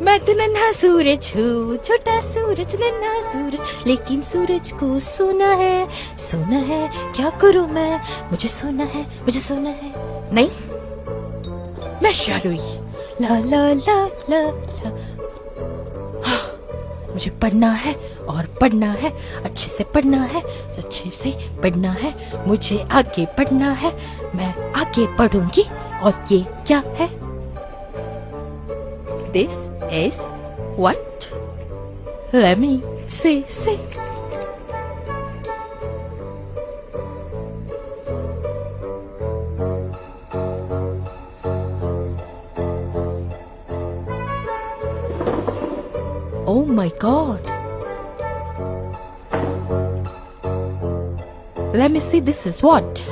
मैं तो नन्हा सूरज हूँ, छोटा सूरज नन्हा सूरज, लेकिन सूरज को सोना है, सोना है, क्या करूँ मैं, मुझे सोना है, मुझे सोना है। नहीं, मैं शारुई, ला ला ला ला ला। मुझे पढ़ना है और पढ़ना है, अच्छे से पढ़ना है, अच्छे से पढ़ना है, मुझे आगे पढ़ना है, मैं आगे पढ़ूंगी। और ये क्या है? This is what? Let me see. Oh my God. Let me see, this is what?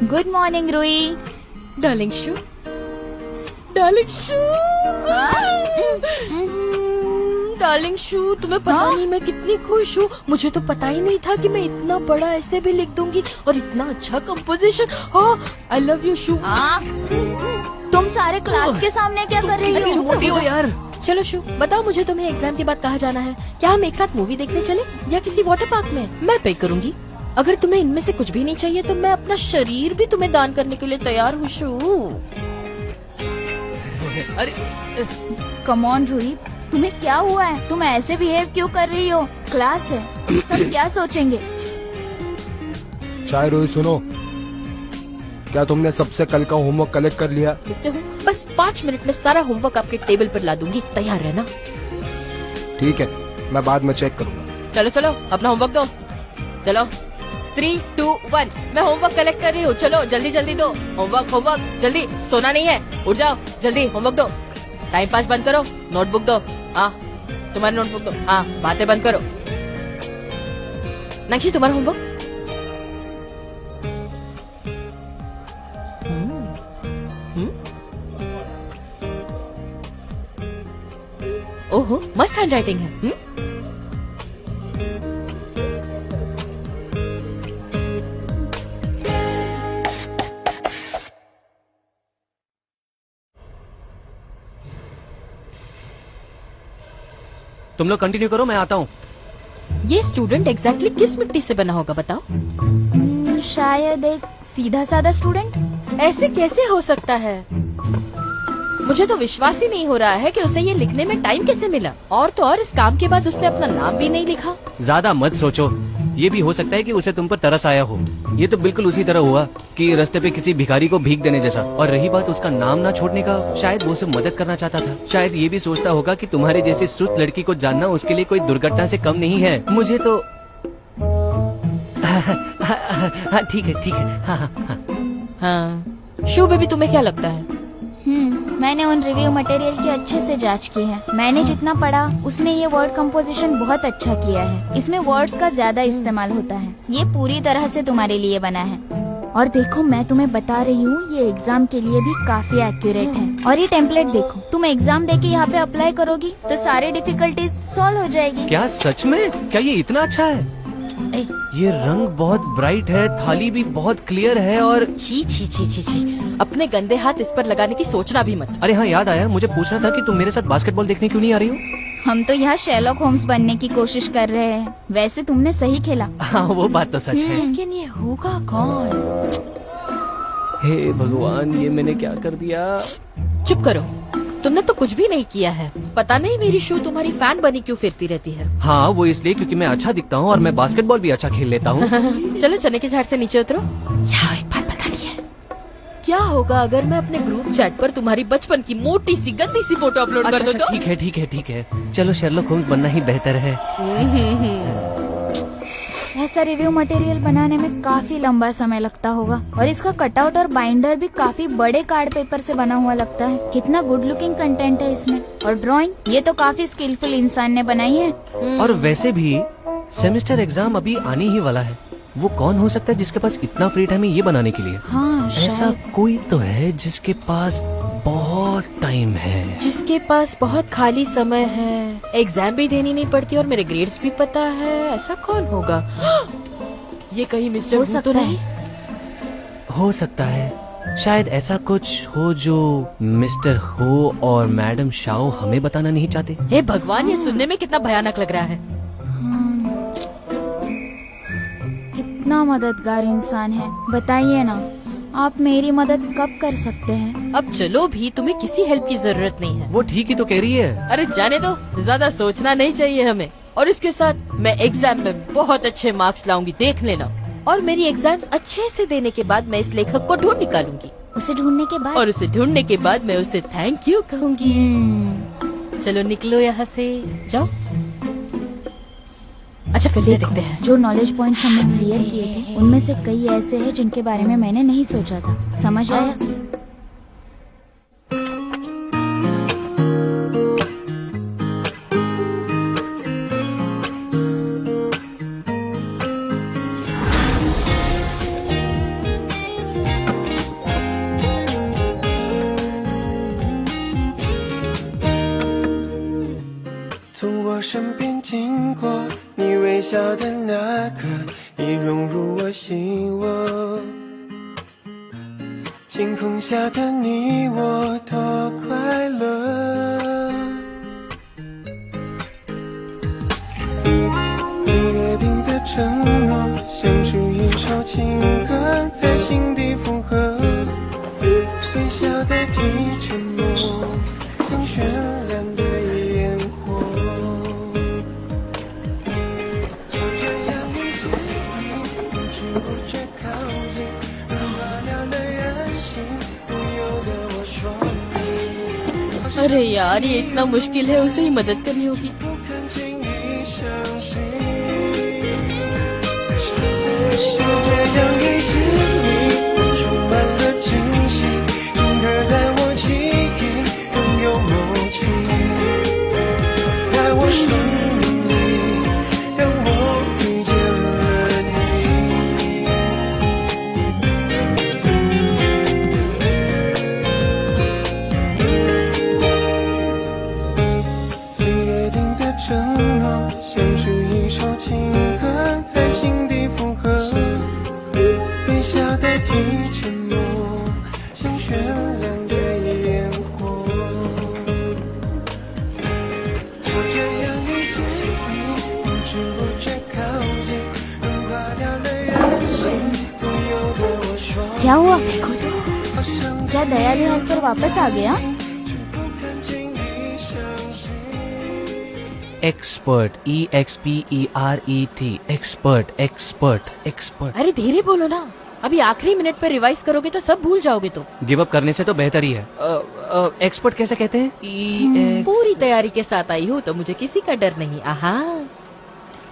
Good morning Ruhi. Darling Shu, darling Shu, darling Shu, तुम्हें पता नहीं मैं कितनी खुश हूँ। मुझे तो पता ही नहीं था कि मैं इतना बड़ा ऐसे भी लिख दूंगी और इतना अच्छा कंपोजिशन। हाँ, आई लव यू शू। तुम सारे क्लास के सामने क्या कर रही हो? मोटी हो यार। चलो शू, बताओ मुझे तुम्हें एग्जाम के बाद कहाँ जाना है? क्या हम एक साथ मूवी देखने चले या किसी वाटर पार्क में? मैं पे करूँगी। अगर तुम्हें इनमें से कुछ भी नहीं चाहिए तो मैं अपना शरीर भी तुम्हें दान करने के लिए तैयार हूँ शू। अरे कम ऑन रूही, तुम्हें क्या हुआ है? तुम ऐसे बिहेव क्यों कर रही हो? क्लास है, सब क्या सोचेंगे? चाय रोही सुनो, क्या तुमने सबसे कल का होमवर्क कलेक्ट कर लिया? मिस्टर हूँ, बस 5 मिनट में सारा होमवर्क आपके टेबल पर ला दूंगी, तैयार रहना। ठीक है, मैं बाद में चेक करूँगा। चलो चलो अपना होमवर्क दो। चलो 3, 2, 1, मैं होमवर्क कलेक्ट कर रही हूँ। चलो जल्दी जल्दी दो होमवर्क, जल्दी, सोना नहीं है, उठ जाओ जल्दी, होमवर्क दो। टाइम पास बंद करो, नोटबुक दो। हाँ, तुम्हारी नोटबुक दो। हाँ, बातें बंद करो। नक्शी, तुम्हारा होमवर्क। ओहो, मस्त हैंड राइटिंग है। तुम लोग कंटिन्यू करो, मैं आता हूँ। ये स्टूडेंट एग्जैक्टली किस मिट्टी से बना होगा बताओ? शायद एक सीधा साधा स्टूडेंट। ऐसे कैसे हो सकता है? मुझे तो विश्वास ही नहीं हो रहा है कि उसे ये लिखने में टाइम कैसे मिला। और तो और इस काम के बाद उसने अपना नाम भी नहीं लिखा। ज्यादा मत सोचो, ये भी हो सकता है कि उसे तुम पर तरस आया हो। ये तो बिल्कुल उसी तरह हुआ कि रास्ते पे किसी भिखारी को भीख देने जैसा। और रही बात उसका नाम ना छोड़ने का, शायद वो उसे मदद करना चाहता था। शायद ये भी सोचता होगा कि तुम्हारे जैसी सुस्त लड़की को जानना उसके लिए कोई दुर्घटना से कम नहीं है। मुझे तो हाँ ठीक है। हाँ, शू बेबी, तुम्हें क्या लगता है? मैंने उन रिव्यू मटेरियल की अच्छे से जांच की है। मैंने जितना पढ़ा उसने ये वर्ड कंपोजिशन बहुत अच्छा किया है। इसमें वर्ड्स का ज्यादा इस्तेमाल होता है। ये पूरी तरह से तुम्हारे लिए बना है। और देखो, मैं तुम्हें बता रही हूँ, ये एग्जाम के लिए भी काफी एक्यूरेट है। और ये टेम्पलेट देखो, तुम एग्जाम देके यहाँ पे अप्लाई करोगी तो सारी डिफिकल्टीज सॉल्व हो जाएगी। क्या सच में? क्या ये इतना अच्छा है? ये रंग बहुत ब्राइट है, थाली भी बहुत क्लियर है और छी छी छी छी छी, अपने गंदे हाथ इस पर लगाने की सोचना भी मत। अरे हाँ, याद आया, मुझे पूछना था कि तुम मेरे साथ बास्केटबॉल देखने क्यों नहीं आ रही हो? हम तो यहाँ शेरलॉक होम्स बनने की कोशिश कर रहे हैं। वैसे तुमने सही खेला। हाँ, वो बात तो सच है। लेकिन ये होगा कौन? हे भगवान, ये मैंने क्या कर दिया? चुप करो, तुमने तो कुछ भी नहीं किया है। पता नहीं मेरी शू तुम्हारी फैन बनी क्यों फिरती रहती है। हाँ, वो इसलिए क्योंकि मैं अच्छा दिखता हूँ और मैं बास्केटबॉल भी अच्छा खेल लेता हूँ। चलो चने के झाड़ से नीचे उतरो। यार, एक बात पता नहीं है, क्या होगा अगर मैं अपने ग्रुप चैट पर तुम्हारी बचपन की मोटी सी गंदी सी फोटो अपलोड कर दूं तो? ठीक है। चलो शेरलॉक होम्स बनना ही बेहतर है। ऐसा रिव्यू मटेरियल बनाने में काफी लंबा समय लगता होगा। और इसका कटआउट और बाइंडर भी काफी बड़े कार्ड पेपर से बना हुआ लगता है। कितना गुड लुकिंग कंटेंट है इसमें। और ड्राइंग, ये तो काफी स्किलफुल इंसान ने बनाई है। और वैसे भी सेमेस्टर एग्जाम अभी आने ही वाला है। वो कौन हो सकता है जिसके पास इतना फ्री टाइम है ये बनाने के लिए? हाँ ऐसा शायद। कोई तो है जिसके पास बहुत टाइम है। जिसके पास बहुत खाली समय है, एग्जाम भी देनी नहीं पड़ती और मेरे ग्रेड्स भी पता है। ऐसा कौन होगा? ये कहीं मिस्टर हो वू तो सकता नहीं? हो सकता है, शायद ऐसा कुछ हो जो मिस्टर हो और मैडम शाओ हमें बताना नहीं चाहते। हे भगवान, ये सुनने में कितना भयानक लग रहा है। कितना मददगार इंसान है, बताइए ना, आप मेरी मदद कब कर सकते हैं? अब चलो भी, तुम्हें किसी हेल्प की जरूरत नहीं है। वो ठीक ही तो कह रही है। अरे जाने दो, ज्यादा सोचना नहीं चाहिए हमें। और इसके साथ मैं एग्जाम में बहुत अच्छे मार्क्स लाऊंगी, देख लेना। और मेरी एग्जाम्स अच्छे से देने के बाद मैं इस लेखक को ढूंढ निकालूंगी। उसे ढूंढने के बाद? और उसे ढूंढने के बाद मैं उसे थैंक यू कहूंगी। चलो निकलो यहाँ से, जाओ। अच्छा फिर से देखते हैं। जो नॉलेज पॉइंट्स हमने क्लियर किए थे उनमें से कई ऐसे हैं जिनके बारे में मैंने नहीं सोचा था। समझ आया?从我身边经过，你微笑的那刻，已融入我心窝。晴空下的你我多快乐，约定的承诺，像是一首情歌，在心底附和。微笑代替沉默，像绚烂的烟火。就这样一起，不知不觉靠近，融化了的任性，不由得我说你。 अरे यार, ये इतना मुश्किल है, उसे ही मदद करनी होगी। 不肯轻易相信，就这样一起，你充满了惊喜，深刻在我记忆，更有默契，在我生命里，让我遇见了你。约定的承诺，像是一首情歌，在心底附和。微笑代替沉默，像绚烂的烟火。就这样一起，不知不觉靠近，融化掉了任性，不由得我说。 क्या हुआ? 好像 क्या दयालु हेल्पर वापस आ गया? 不肯轻易相信。 expert, EXPERET, expert, expert, expert. अरे धीरे बोलो ना, अभी आखिरी मिनट पर रिवाइज करोगे तो सब भूल जाओगे तुम। गिव अप करने से तो बेहतर ही है। एक्सपर्ट कैसे कहते हैं? पूरी तैयारी के साथ आई हूँ तो मुझे किसी का डर नहीं। आहा,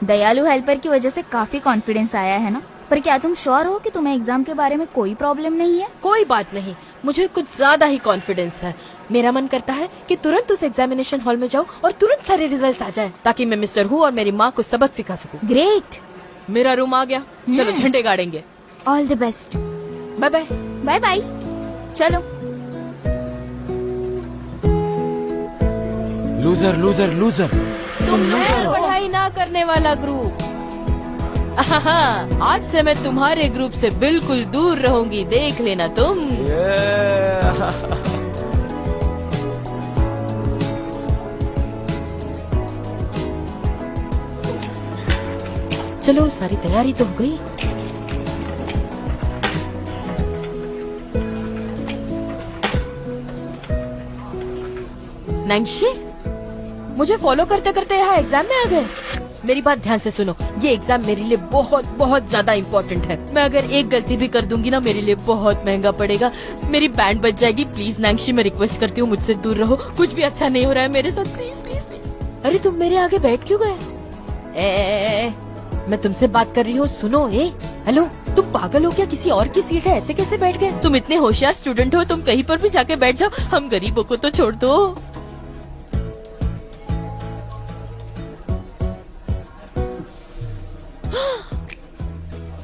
दयालु हेल्पर की वजह से काफी कॉन्फिडेंस आया है ना? पर क्या तुम श्योर हो कि तुम्हें एग्जाम के बारे में कोई प्रॉब्लम नहीं है? कोई बात नहीं, मुझे कुछ ज्यादा ही कॉन्फिडेंस है। मेरा मन करता है कि तुरंत उस एग्जामिनेशन हॉल में जाऊँ और तुरंत सारे रिजल्ट्स आ जाए, ताकि मैं मिस्टर हु और मेरी माँ को सबक सिखा सकूं। ग्रेट, मेरा रूम आ गया, चलो झंडे गाड़ेंगे। All the best. Bye bye. Bye bye. चलो। Loser loser loser. तुम पढ़ाई ना करने वाला ग्रुप। आहा, आज से मैं तुम्हारे ग्रुप से बिल्कुल दूर रहूंगी, देख लेना तुम। चलो, सारी तैयारी तो हो गई। नैंशी, मुझे फॉलो करते करते यहाँ एग्जाम में आ गए। मेरी बात ध्यान से सुनो, ये एग्जाम मेरे लिए बहुत बहुत ज्यादा इम्पोर्टेंट है। मैं अगर एक गलती भी कर दूंगी ना, मेरे लिए बहुत महंगा पड़ेगा। मेरी बैंड बच जाएगी। प्लीज नैंशी, मैं रिक्वेस्ट करती हूँ, मुझसे दूर रहो। कुछ भी अच्छा नहीं हो रहा है मेरे साथ, प्लीज प्लीज प्लीज। अरे तुम मेरे आगे बैठ क्यों गए? मैं तुमसे बात कर रही हूँ, सुनो। हेलो, तुम पागल हो क्या? किसी और की सीट है, ऐसे कैसे बैठ गए? तुम इतने होशियार स्टूडेंट हो, तुम कहीं पर भी जाके बैठ जाओ, हम गरीबों को तो छोड़ दो।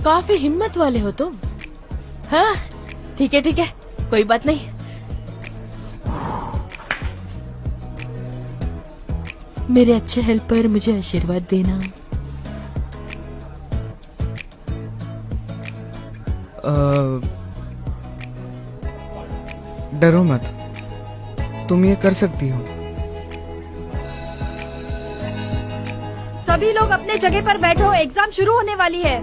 काफी हिम्मत वाले हो तुम। हाँ ठीक है कोई बात नहीं। मेरे अच्छे हेल्पर मुझे आशीर्वाद देना। डरो मत, तुम ये कर सकती हो। सभी लोग अपने जगह पर बैठो, एग्जाम शुरू होने वाली है।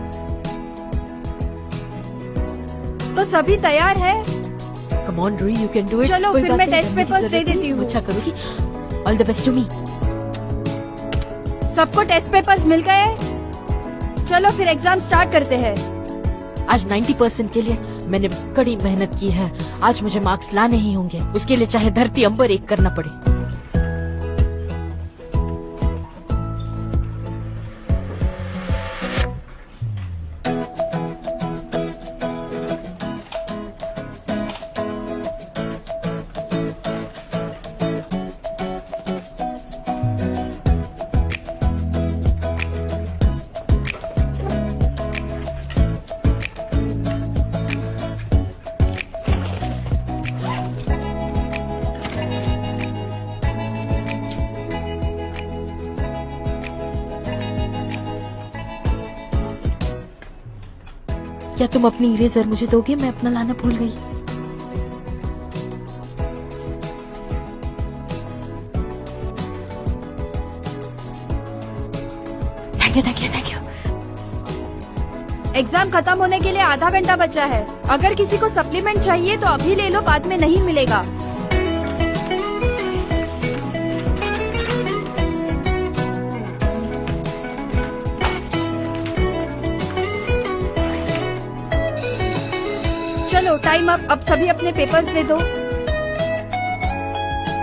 तो सभी तैयार है? Come on Ruhi, you can do it. चलो, फिर मैं टेस्ट पेपर्स दे देती हूँ। अच्छा करोगी। All the best to me. सबको टेस्ट पेपर्स मिल गए? चलो फिर एग्जाम स्टार्ट करते हैं। आज 90% के लिए मैंने कड़ी मेहनत की है। आज मुझे मार्क्स लाने ही होंगे, उसके लिए चाहे धरती अंबर एक करना पड़े। क्या तुम अपनी इरेजर मुझे दोगे? मैं अपना लाना भूल गई। Thank you. एग्जाम खत्म होने के लिए आधा घंटा बचा है। अगर किसी को सप्लीमेंट चाहिए तो अभी ले लो, बाद में नहीं मिलेगा। चलो टाइम अब सभी अपने पेपर्स दे दो।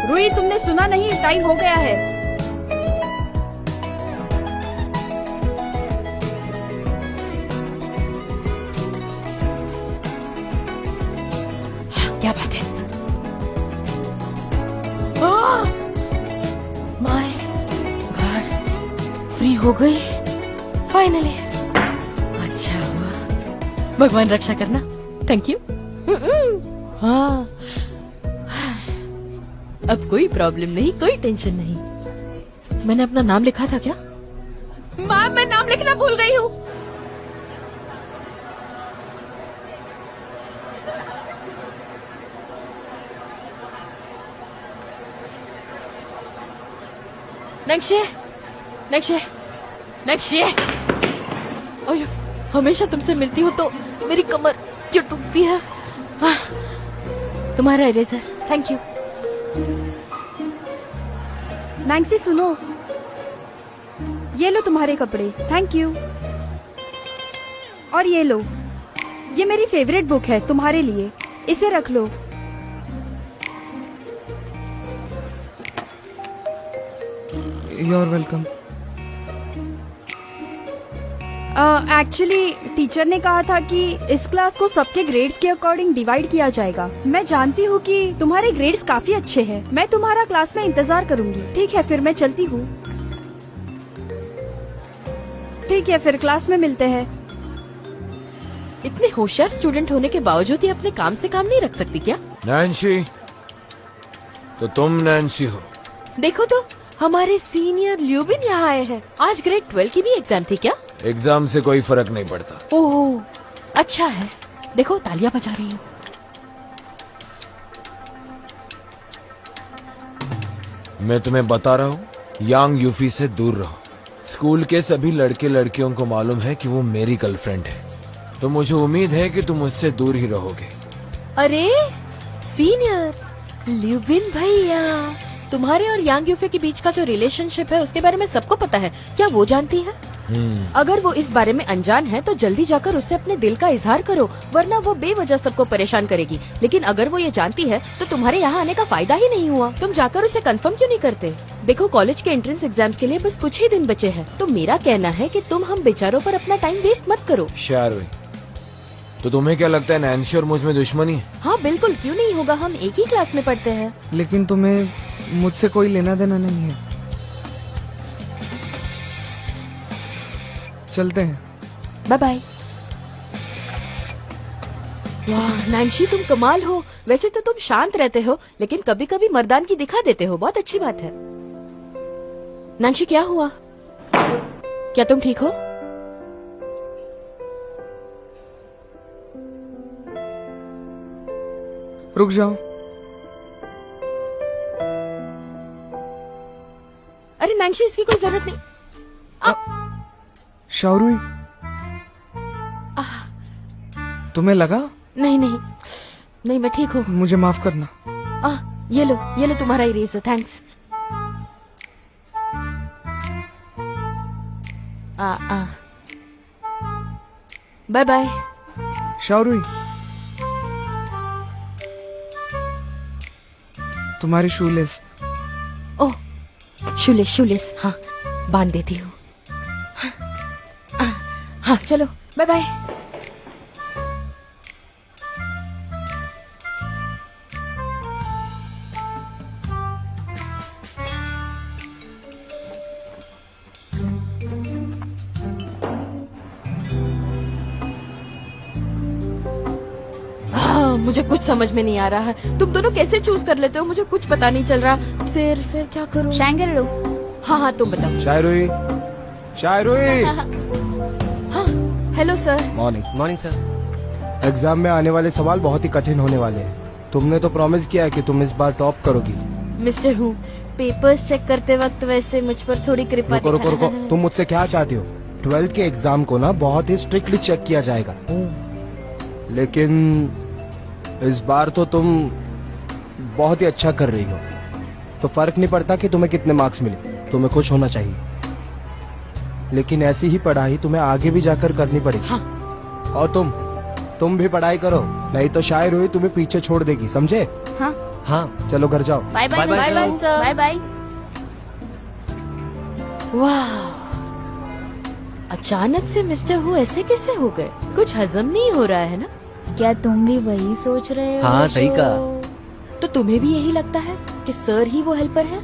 रूही, तुमने सुना नहीं? टाइम हो गया है। क्या बात है? माय गॉड, फ्री हो गई फाइनली। अच्छा हुआ, भगवान रक्षा करना। Thank you. हाँ, अब कोई प्रॉब्लम नहीं, कोई टेंशन नहीं। मैंने अपना नाम लिखा था क्या? मैम, मैं नाम लिखना भूल गई हूँ। नक्शे। ओयो, हमेशा तुमसे मिलती हूँ तो मेरी कमर क्यों टूटती है? तुम्हारा इरेजर, थैंक यू। नैंसी सुनो, ये लो तुम्हारे कपड़े, थैंक यू। और ये लो, ये मेरी फेवरेट बुक है तुम्हारे लिए, इसे रख लो। You are welcome. Actually teacher ने कहा था कि इस क्लास को सबके ग्रेड्स के अकॉर्डिंग डिवाइड किया जाएगा। मैं जानती हूँ कि तुम्हारे ग्रेड्स काफी अच्छे हैं। मैं तुम्हारा क्लास में इंतजार करूंगी। ठीक है, फिर मैं चलती हूँ। ठीक है, फिर क्लास में मिलते हैं। इतने होशियार स्टूडेंट होने के बावजूद ही अपने काम से काम नहीं रख सकती क्या? नैन्सी, तो तुम नैन्सी हो? देखो तो, हमारे सीनियर ल्यूबिन यहाँ आए हैं। आज ग्रेड 12 की भी एग्जाम थी क्या? एग्जाम से कोई फर्क नहीं पड़ता। ओह, अच्छा है। देखो, तालियां बजा रही हूँ। मैं तुम्हें बता रहा हूँ, यांग यूफी से दूर रहो। स्कूल के सभी लड़के लड़कियों को मालूम है कि वो मेरी गर्लफ्रेंड है, तो मुझे उम्मीद है कि तुम उससे दूर ही रहोगे। अरे सीनियर ल्यूबिन भैया, तुम्हारे और यांग यूफे के बीच का जो रिलेशनशिप है उसके बारे में सबको पता है। क्या वो जानती है? अगर वो इस बारे में अनजान है तो जल्दी जाकर उससे अपने दिल का इजहार करो, वरना वो बेवजह सबको परेशान करेगी। लेकिन अगर वो ये जानती है तो तुम्हारे यहाँ आने का फायदा ही नहीं हुआ। तुम जाकर उसे कंफर्म क्यों नहीं करते? देखो, कॉलेज के एंट्रेंस एग्जाम्स के लिए बस कुछ ही दिन बचे हैं, तो मेरा कहना है कि तुम हम बेचारों पर अपना टाइम वेस्ट मत करो। शायरी, तो तुम्हें क्या लगता है नैन्सी और मुझ में दुश्मनी है? हाँ बिल्कुल, क्यों नहीं होगा, हम एक ही क्लास में पढ़ते हैं। लेकिन तुम्हें मुझसे कोई लेना देना नहीं है। चलते हैं। Bye bye. वाह नैन्सी, तुम कमाल हो। वैसे तो तुम शांत रहते हो, लेकिन कभी कभी मर्दानगी दिखा देते हो। बहुत अच्छी बात है। नैन्सी, क्या हुआ? क्या तुम ठीक हो? रुक जाओ। अरे नैन्सी, इसकी कोई जरूरत नहीं। शाओरुई, तुम्हें लगा? नहीं नहीं नहीं, मैं ठीक हूँ। मुझे माफ करना। ये लो तुम्हारा eraser, thanks. Bye bye. Shaorui, तुम्हारी शूलेस। ओह, शूलेस, हाँ बांध देती हूँ। हाँ चलो, बाय बाय। मुझे कुछ समझ में नहीं आ रहा है। तुम दोनों कैसे चूज कर लेते हो? मुझे कुछ पता नहीं चल रहा। फिर क्या करूं? शैंगर लो। हाँ तुम बताओ। शायरुई, हाँ hello sir. Morning sir. Exam में आने वाले सवाल बहुत ही कठिन होने वाले हैं। तुमने तो प्रॉमिस किया कि तुम इस बार टॉप करोगी। मिस्टर हूँ, पेपर्स चेक करते वक्त वैसे मुझ पर थोड़ी कृपा। रुको, तुम मुझसे क्या चाहती हो? 12th के एग्जाम को ना बहुत ही स्ट्रिक्टली चेक किया जाएगा, लेकिन इस बार तो तुम बहुत ही अच्छा कर रही हो, तो फर्क नहीं पड़ता कि तुम्हें कितने मार्क्स मिले, तुम्हें खुश होना चाहिए। लेकिन ऐसी ही पढ़ाई तुम्हें आगे भी जाकर करनी पड़ेगी। हाँ। और तुम भी पढ़ाई करो, नहीं तो शायरुई तुम्हें पीछे छोड़ देगी, समझे? हाँ चलो घर जाओ। Bye bye Bye bye, sir. Bye bye. वाह, अचानक से मिस्टर हु ऐसे कैसे हो गए? कुछ हजम नहीं हो रहा है ना? क्या तुम भी वही सोच रहे हो? हाँ, सही कहा। तो तुम्हें भी यही लगता है कि सर ही वो हेल्पर है?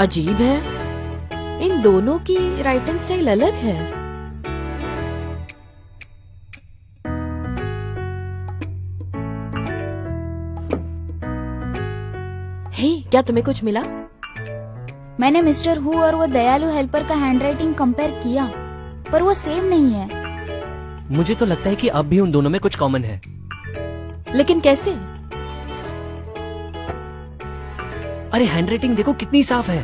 अजीब है, इन दोनों की राइटिंग स्टाइल अलग है। हे, क्या तुम्हें कुछ मिला? मैंने मिस्टर हु और वो दयालु हेल्पर का हैंडराइटिंग कंपेयर किया, पर वो सेम नहीं है। मुझे तो लगता है कि अब भी उन दोनों में कुछ कॉमन है। लेकिन कैसे? अरे हैंडराइटिंग देखो कितनी साफ है।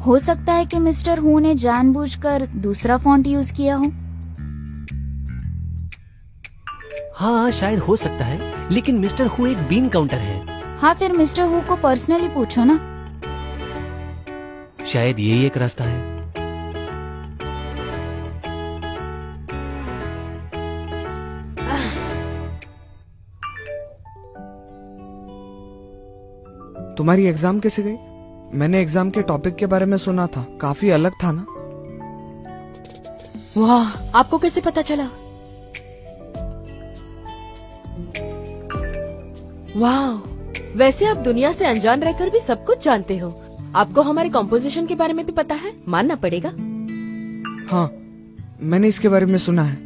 हो सकता है कि मिस्टर हु ने जानबूझकर दूसरा फॉन्ट यूज किया हो। हाँ शायद हो सकता है, लेकिन मिस्टर हु एक बीन काउंटर है। हाँ, फिर मिस्टर हु को पर्सनली पूछो ना। शायद यही एक रास्ता है। तुम्हारी एग्जाम कैसे गई? मैंने एग्जाम के टॉपिक के बारे में सुना था, काफी अलग था ना? वाह, आपको कैसे पता चला? वाह, वैसे आप दुनिया से अनजान रहकर भी सब कुछ जानते हो। आपको हमारे कॉम्पोजिशन के बारे में भी पता है, मानना पड़ेगा। हाँ, मैंने इसके बारे में सुना है।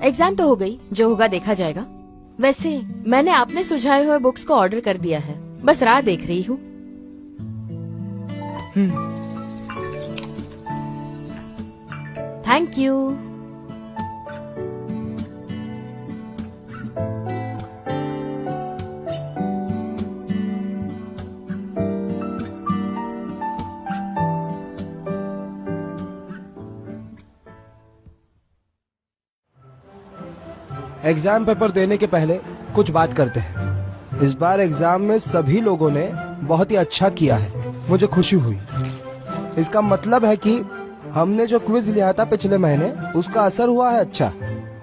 एग्जाम तो हो गई, जो होगा देखा जाएगा। वैसे मैंने आपने सुझाए हुए बुक्स को ऑर्डर कर दिया है, बस राह देख रही हूँ। Thank you. एग्जाम पेपर देने के पहले कुछ बात करते हैं। इस बार एग्जाम में सभी लोगों ने बहुत ही अच्छा किया है, मुझे खुशी हुई। इसका मतलब है कि हमने जो क्विज लिया था पिछले महीने, उसका असर हुआ है अच्छा।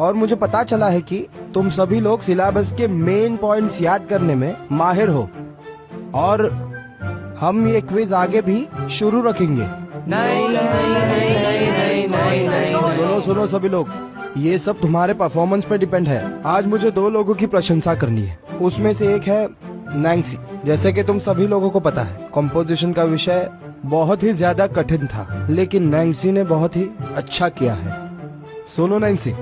और मुझे पता चला है कि तुम सभी लोग सिलेबस के मेन पॉइंट्स याद करने में माहिर हो। और हम ये क्विज आगे भी शुरू रखेंगे। सुनो सुनो सभी लोग, ये सब तुम्हारे परफॉर्मेंस पे डिपेंड है। आज मुझे 2 लोगों की प्रशंसा करनी है। उसमें से एक है नैंसी। जैसे कि तुम सभी लोगों को पता है, कंपोजिशन का विषय बहुत ही ज्यादा कठिन था, लेकिन नैंसी ने बहुत ही अच्छा किया है। सुनो नैंसी,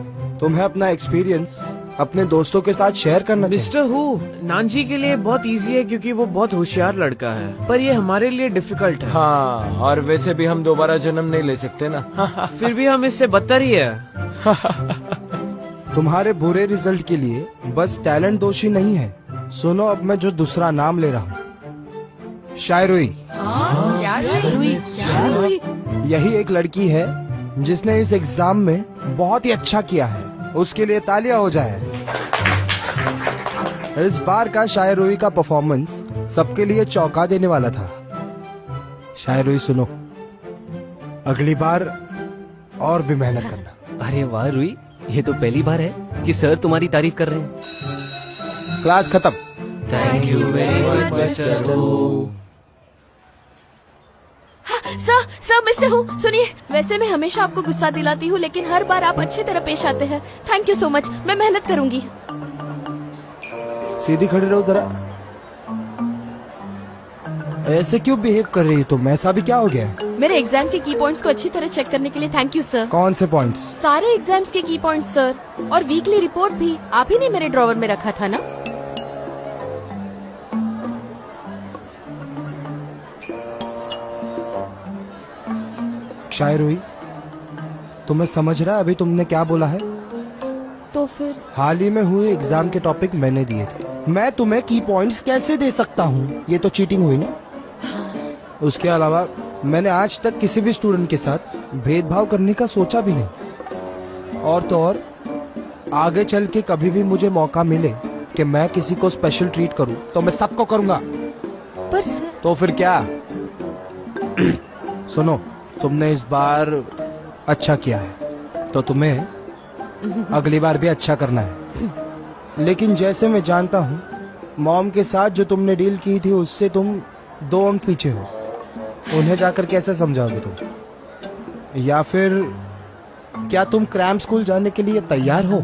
तुम्हें अपना एक्सपीरियंस अपने दोस्तों के साथ शेयर करना चाहिए। मिस्टर हु नानजी के लिए बहुत इजी है क्योंकि वो बहुत होशियार लड़का है, पर ये हमारे लिए डिफिकल्ट है। हाँ, और वैसे भी हम दोबारा जन्म नहीं ले सकते ना। फिर भी हम इससे बदतर ही है। तुम्हारे बुरे रिजल्ट के लिए बस टैलेंट दोषी नहीं है। सुनो, अब मैं जो दूसरा नाम ले रहा हूँ, शायरुई। यही एक लड़की है जिसने इस एग्जाम में बहुत ही अच्छा किया है। उसके लिए तालियां हो जाए। इस बार का शायरुई का परफॉर्मेंस सबके लिए चौंका देने वाला था। शायरुई सुनो, अगली बार और भी मेहनत करना। अरे वाह रुई, ये तो पहली बार है कि सर तुम्हारी तारीफ कर रहे हैं। क्लास खत्म। Thank you very much mister who. Sir mister who, सुनिए, वैसे मैं हमेशा आपको गुस्सा दिलाती हूँ, लेकिन हर बार आप अच्छी तरह पेश आते हैं। थैंक यू सो मच, मैं मेहनत करूंगी। सीधी खड़ी रहो जरा। ऐसे क्यों बिहेव कर रही हो तुम? ऐसा भी क्या हो गया? मेरे एग्जाम के की पॉइंट्स को अच्छी तरह चेक करने के लिए थैंक यू सर। कौन से पॉइंट्स? सारे एग्जाम्स के की पॉइंट्स सर, और वीकली रिपोर्ट भी आप ही ने मेरे ड्रॉवर में रखा था ना। शायरुई, तुम्हें समझ रहा है अभी तुमने क्या बोला है? तो फिर हाल ही में हुए एग्जाम के टॉपिक मैंने दिए थे। मैं तुम्हें की पॉइंट्स कैसे दे सकता हूँ? ये तो चीटिंग हुई ना। उसके अलावा मैंने आज तक किसी भी स्टूडेंट के साथ भेदभाव करने का सोचा भी नहीं। और तो और आगे चल के कभी भी मुझे मौका मिले कि मैं किसी को स्पेशल ट्रीट करूं तो मैं सबको करूंगा। पर सर। तो फिर क्या? सुनो, तुमने इस बार अच्छा किया है तो तुम्हें अगली बार भी अच्छा करना है। लेकिन जैसे मैं जानता हूँ, मॉम के साथ जो तुमने डील की थी उससे तुम 2 अंक पीछे हो। उन्हें जाकर कैसे समझाओगे तुम? या फिर क्या तुम क्रैम स्कूल जाने के लिए तैयार हो?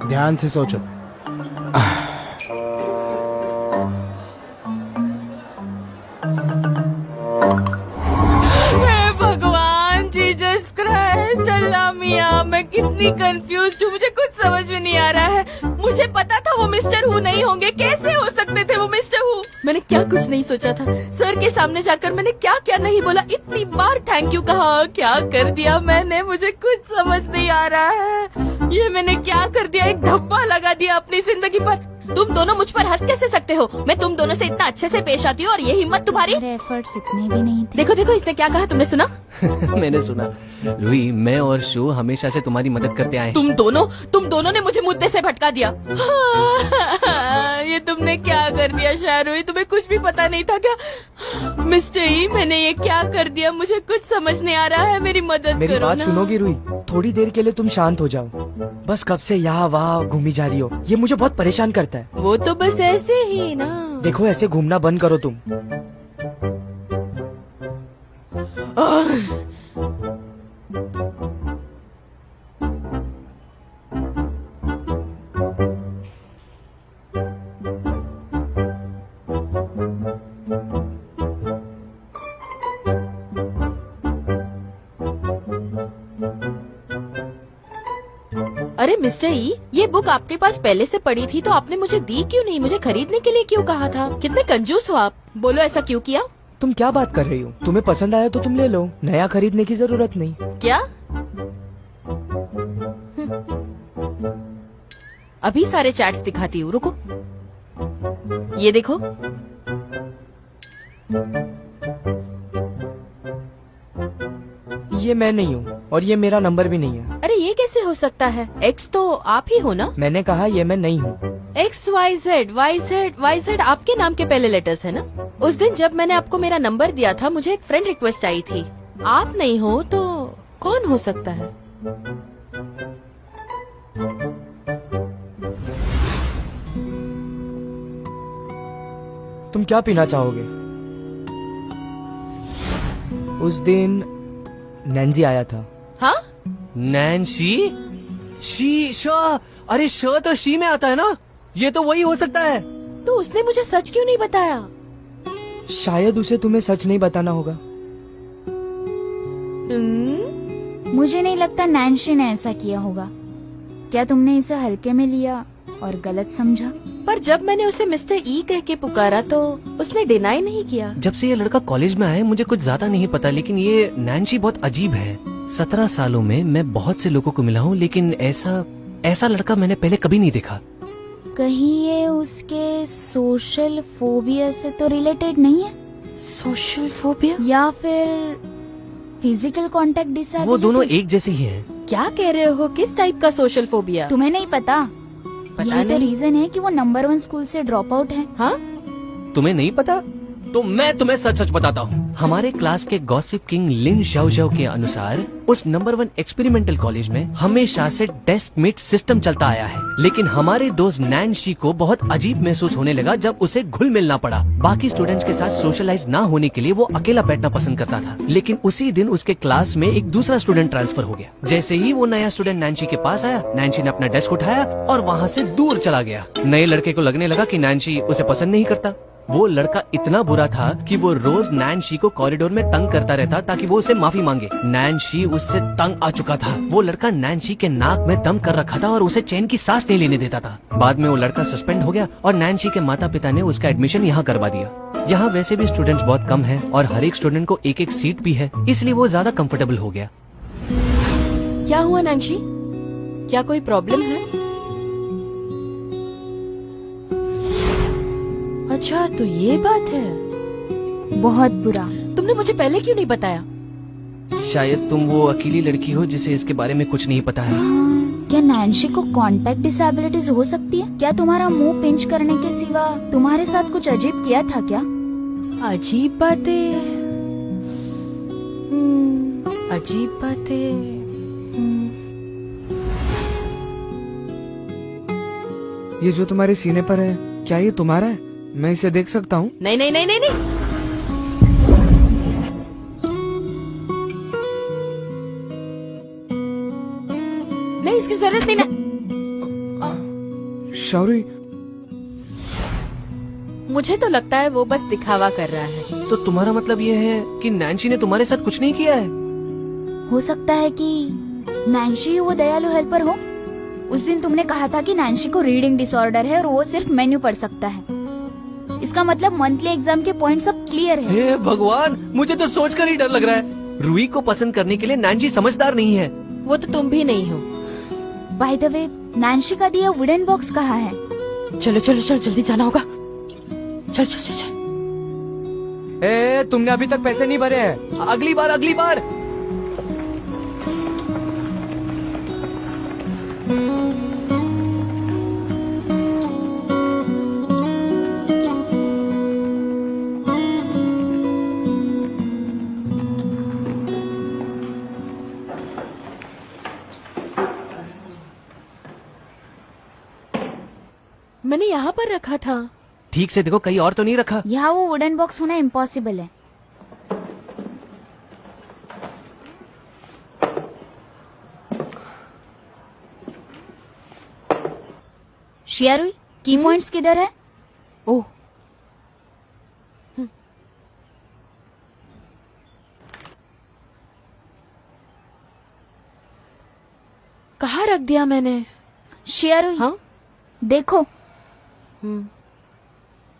ध्यान से सोचो। भगवान जीसस क्राइस्ट, अल्लाह मियां, मैं कितनी कंफ्यूज हूँ, मुझे कुछ समझ में नहीं आ रहा है। मुझे पता था वो मिस्टर हु नहीं होंगे, कैसे हो सकते थे वो मिस्टर हु? मैंने क्या कुछ नहीं सोचा था। सर के सामने जाकर मैंने क्या क्या नहीं बोला, इतनी बार थैंक यू कहा, क्या कर दिया मैंने, मुझे कुछ समझ नहीं आ रहा है। ये मैंने क्या कर दिया, एक धब्बा लगा दिया अपनी जिंदगी पर। तुम दोनों मुझ पर हंस कैसे सकते हो? मैं तुम दोनों से इतना अच्छे से पेश आती हूँ और ये हिम्मत तुम्हारी? मेरे एफर्ट्स इतने भी नहीं थे। देखो देखो, इसने क्या कहा, तुमने सुना? मैंने सुना। रुई, मैं और शो हमेशा से तुम्हारी मदद करते आए हैं। तुम दोनों ने मुझे मुद्दे से भटका दिया। ये तुमने क्या कर दिया शायरुई? तुम्हें कुछ भी पता नहीं था क्या? मिस्टर ई, मैंने ये क्या कर दिया? मुझे कुछ समझ नहीं आ रहा है, मेरी मदद मेरी करो बात ना। सुनोगी रुई? थोड़ी देर के लिए तुम शांत हो जाओ। बस कब से यहाँ वहाँ घूमी जा रही हो, ये मुझे बहुत परेशान करता है। वो तो बस ऐसे ही ना। देखो, ऐसे घूमना बंद करो तुम। अरे मिस्टर ई, ये बुक आपके पास पहले से पड़ी थी तो आपने मुझे दी क्यों नहीं? मुझे खरीदने के लिए क्यों कहा था? कितने कंजूस हो आप। बोलो, ऐसा क्यों किया? तुम क्या बात कर रही हो? तुम्हें पसंद आया तो तुम ले लो, नया खरीदने की जरूरत नहीं। क्या? अभी सारे चैट्स दिखाती हूँ, रुको। ये देखो। ये मैं नहीं हूँ और ये मेरा नंबर भी नहीं है। अरे ये कैसे हो सकता है? एक्स तो आप ही हो ना? मैंने कहा ये मैं नहीं हूँ। XYZ आपके नाम के पहले लेटर्स है ना? उस दिन जब मैंने आपको मेरा नंबर दिया था, मुझे एक फ्रेंड रिक्वेस्ट आई थी। आप नहीं हो तो कौन हो सकता है? तुम क्या पीना चाहोगे? उस दिन नैन्सी आया था। हाँ? नैन्सी? शी श अरे श तो शी में आता है ना, ये तो वही हो सकता है। तो उसने मुझे सच क्यों नहीं बताया? शायद उसे तुम्हें सच नहीं बताना होगा। मुझे नहीं लगता नैन्सी ने ऐसा किया होगा। क्या तुमने इसे हल्के में लिया और गलत समझा? पर जब मैंने उसे मिस्टर ई कह के पुकारा तो उसने डिनाई नहीं किया। जब से ये लड़का कॉलेज में आया है मुझे कुछ ज्यादा नहीं पता, लेकिन ये नैन्सी बहुत अजीब है। 17 सालों में मैं बहुत से लोगों को मिला हूँ, लेकिन ऐसा लड़का मैंने पहले कभी नहीं देखा। कहीं ये उसके सोशल फोबिया से तो रिलेटेड नहीं है? सोशल फोबिया या फिर फिजिकल कांटेक्ट डिसएबिलिटी? वो दोनों एक जैसे ही हैं। क्या कह रहे हो? किस टाइप का सोशल फोबिया? तुम्हें नहीं पता? यही तो नहीं। रीजन है कि वो नंबर 1 स्कूल से ड्रॉप आउट है। हाँ? तुम्हें नहीं पता? तो मैं तुम्हें सच सच बताता हूँ। हमारे क्लास के गॉसिप किंग लिन शाओ के अनुसार उस नंबर 1 एक्सपेरिमेंटल कॉलेज में हमेशा से डेस्क मेट सिस्टम चलता आया है, लेकिन हमारे दोस्त नैन्सी को बहुत अजीब महसूस होने लगा जब उसे घुल मिलना पड़ा। बाकी स्टूडेंट्स के साथ सोशलाइज ना होने के लिए वो अकेला बैठना पसंद करता था, लेकिन उसी दिन उसके क्लास में एक दूसरा स्टूडेंट ट्रांसफर हो गया। जैसे ही वो नया स्टूडेंट नैन्सी के पास आया, नैन्सी ने अपना डेस्क उठाया और वहाँ से दूर चला गया। नए लड़के को लगने लगा कि नैन्सी उसे पसंद नहीं करता। वो लड़का इतना बुरा था कि वो रोज नैन्सी को कॉरिडोर में तंग करता रहता ताकि वो उसे माफी मांगे। नैन्सी उससे तंग आ चुका था। वो लड़का नैन्सी के नाक में दम कर रखा था और उसे चैन की सांस नहीं लेने देता था। बाद में वो लड़का सस्पेंड हो गया और नैन्सी के माता पिता ने उसका एडमिशन यहाँ करवा दिया। यहाँ वैसे भी स्टूडेंट्स बहुत कम हैं और हर एक स्टूडेंट को एक एक सीट भी है, इसलिए वो ज्यादा कंफर्टेबल हो गया। क्या हुआ नैन्सी? क्या कोई प्रॉब्लम है? अच्छा तो ये बात है। बहुत बुरा। तुमने मुझे पहले क्यों नहीं बताया? शायद तुम वो अकेली लड़की हो जिसे इसके बारे में कुछ नहीं पता है। क्या नैन्सी को कांटेक्ट डिसेबिलिटीज हो सकती है? क्या तुम्हारा मुंह पिंच करने के सिवा तुम्हारे साथ कुछ अजीब किया था क्या? अजीब बातें? अजीब बातें। ये जो तुम्हारे सीने पर है, क्या ये तुम्हारा है? मैं इसे देख सकता हूँ? नहीं नहीं नहीं नहीं नहीं। नहीं, इसकी जरूरत नहीं ना। शौरी, मुझे तो लगता है वो बस दिखावा कर रहा है। तो तुम्हारा मतलब ये है कि नैन्सी ने तुम्हारे साथ कुछ नहीं किया है? हो सकता है कि नैन्सी वो दयालु हेल्पर हो। उस दिन तुमने कहा था कि नैन्सी को रीडिंग डिसऑर्डर है और वो सिर्फ मेन्यू पढ़ सकता है। इसका मतलब मंथली एग्जाम के पॉइंट सब क्लियर है। हे भगवान, मुझे तो सोचकर ही डर लग रहा है। रूही को पसंद करने के लिए नैन्सी समझदार नहीं है। वो तो तुम भी नहीं हो। बाय द वे, नैन्सी का दिया वुडन बॉक्स कहाँ है? चलो चलो चलो, जल्दी जाना होगा। चल चल चल चल। ए, तुमने अभी तक पैसे नहीं भरे हैं। अगली बार अगली बार। मैंने यहाँ पर रखा था। ठीक से देखो, कहीं और तो नहीं रखा। यहाँ वो वुडन बॉक्स होना इम्पॉसिबल है। शियारुई, की पॉइंट्स किधर है? ओह, कहाँ रख दिया मैंने? शियारुई, हाँ? देखो,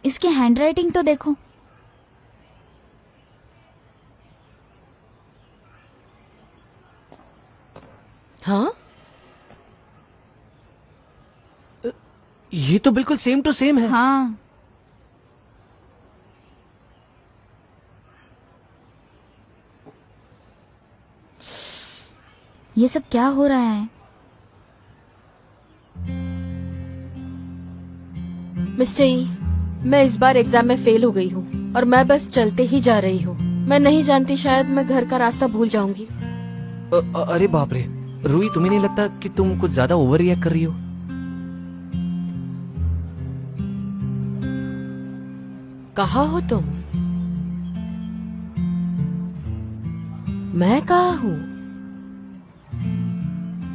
इसकी हैंडराइटिंग तो देखो। हाँ, ये तो बिल्कुल सेम टू सेम है। हाँ, ये सब क्या हो रहा है? मिस्टर ई, मैं इस बार एग्जाम में फेल हो गई हूँ और मैं बस चलते ही जा रही हूँ। मैं नहीं जानती, शायद मैं घर का रास्ता भूल जाऊंगी। अरे बाप रे, रूही, तुम्हें नहीं लगता कि तुम कुछ ज्यादा ओवर रिएक्ट कर रही हो? कहाँ हो तुम? मैं कहाँ हूँ?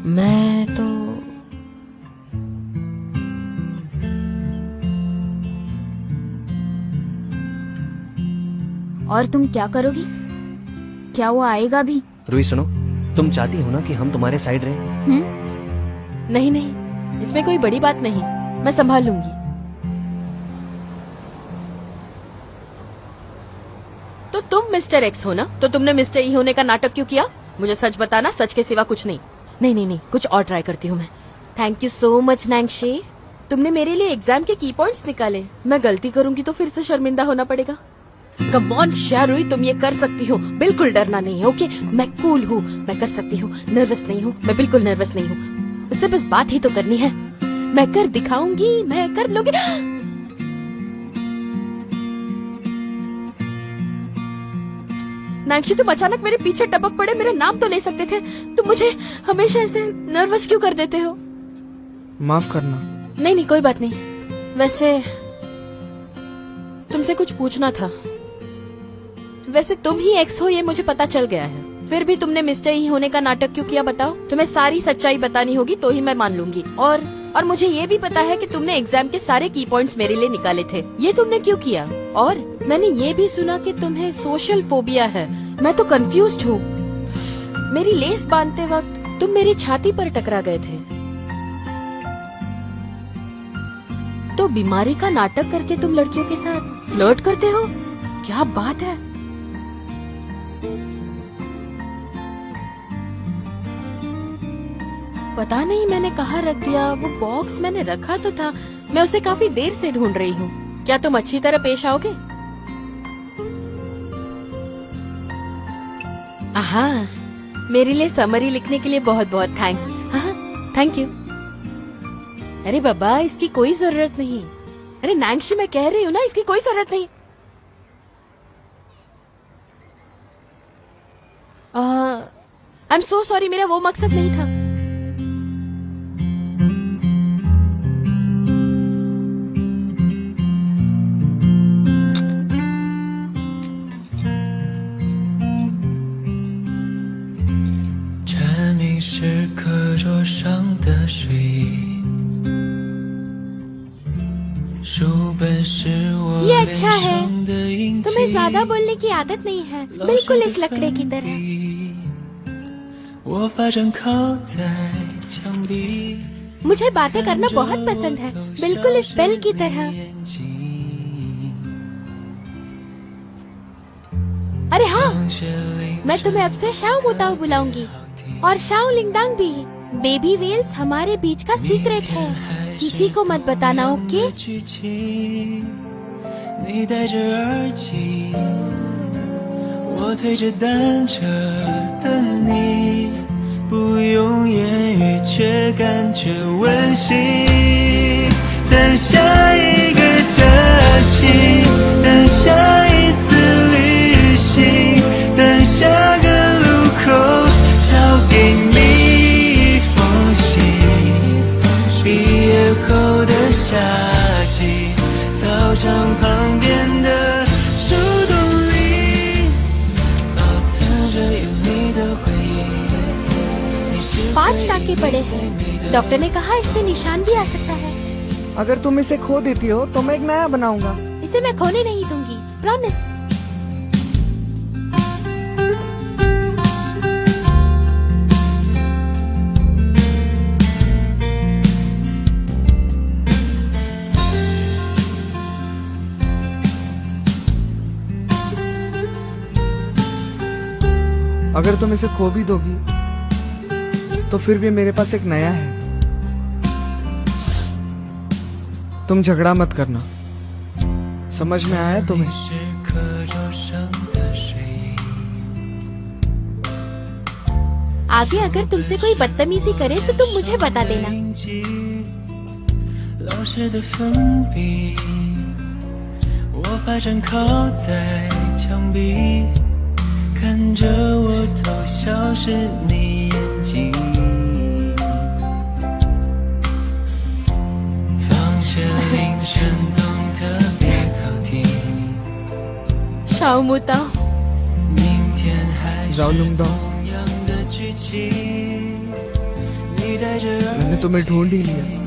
मैं तो और तुम क्या करोगी? क्या वो आएगा भी? रूही सुनो, तुम चाहती हो ना कि हम तुम्हारे साइड रहें? नहीं नहीं, इसमें कोई बड़ी बात नहीं, मैं संभाल लूंगी। तो तुम मिस्टर एक्स हो ना? तो तुमने मिस्टर ई होने का नाटक क्यों किया? मुझे सच बताना, सच के सिवा कुछ नहीं। नहीं नहीं नहीं, कुछ और ट्राई करती हूँ मैं। थैंक यू सो मच नैंगशे, तुमने मेरे लिए एग्जाम के की पॉइंट्स निकाले। मैं गलती करूंगी तो फिर से शर्मिंदा होना पड़ेगा। कम ऑन शारुई, तुम ये कर सकती हो, बिल्कुल डरना नहीं है। ओके, मैं कूल हूँ, मैं कर सकती हूँ, नर्वस नहीं हूँ, मैं बिल्कुल नर्वस नहीं हूँ। उससे बस बात ही तो करनी है, मैं कर दिखाऊंगी, मैं कर लूंगी। नैंसी, तुम अचानक मेरे पीछे टपक पड़े, मेरा नाम तो ले सकते थे। तुम मुझे हमेशा ऐसे नर्वस क्यों कर देते हो? माफ करना। नहीं नहीं, कोई बात नहीं। वैसे तुमसे कुछ पूछना था। वैसे तुम ही एक्स हो ये मुझे पता चल गया है, फिर भी तुमने मिस्टर ई होने का नाटक क्यों किया बताओ? तुम्हें सारी सच्चाई बतानी होगी तो ही मैं मान लूंगी। और मुझे ये भी पता है कि तुमने एग्जाम के सारे की पॉइंट्स मेरे लिए निकाले थे। ये तुमने क्यों किया? और मैंने ये भी सुना कि तुम्हें सोशल फोबिया है। मैं तो कंफ्यूज्ड हूँ। मेरी लेस बांधते वक्त तुम मेरी छाती पर टकरा गए थे, तो बीमारी का नाटक करके तुम लड़कियों के साथ फ्लर्ट करते हो? क्या बात है। पता नहीं मैंने कहाँ रख दिया वो बॉक्स। मैंने रखा तो था, मैं उसे काफी देर से ढूंढ रही हूँ। क्या तुम अच्छी तरह पेश आओगे? हाँ, मेरे लिए समरी लिखने के लिए बहुत बहुत थैंक्स। हाँ, थैंक यू। अरे बाबा, इसकी कोई जरूरत नहीं। अरे नैंसी, मैं कह रही हूँ ना, इसकी कोई जरूरत नहीं। आई एम सो सॉरी, मेरा वो मकसद नहीं था। ये अच्छा है, तुम्हें ज्यादा बोलने की आदत नहीं है, बिल्कुल इस लकड़े की तरह। मुझे बातें करना बहुत पसंद है, बिल्कुल इस बेल की तरह। अरे हाँ, मैं तुम्हें अब से शाओ मोताओ बुलाऊंगी, और शाओ लिंगदांग भी। बेबी वेल्स हमारे बीच का सीक्रेट है, किसी को मत बताना, ओके? 你戴着耳机，我推着单车的你，不用言语却感觉温馨。等下一个假期，等下一次旅行，等下个路口交给你一封信。毕业后的夏季，操场旁边的树洞里，保存着有你的回忆。 5 टाके पड़े हैं, डॉक्टर ने कहा इससे निशान भी आ सकता है। अगर तुम इसे खो देती हो तो मैं एक नया बनाऊंगा। इसे मैं खोने नहीं दूंगी, प्रॉमिस। अगर तुम इसे खो भी दोगी तो फिर भी मेरे पास एक नया है। तुम झगड़ा मत करना, समझ में आया तुम्हें? आगे अगर तुमसे कोई बदतमीजी करे तो तुम मुझे बता देना। 老师的粉笔，我把针靠在墙壁，看着我偷笑是你眼睛。放学铃声总特别好听。找不到。找弄到，मैंने तुम्हें ढूंढ ही लिया।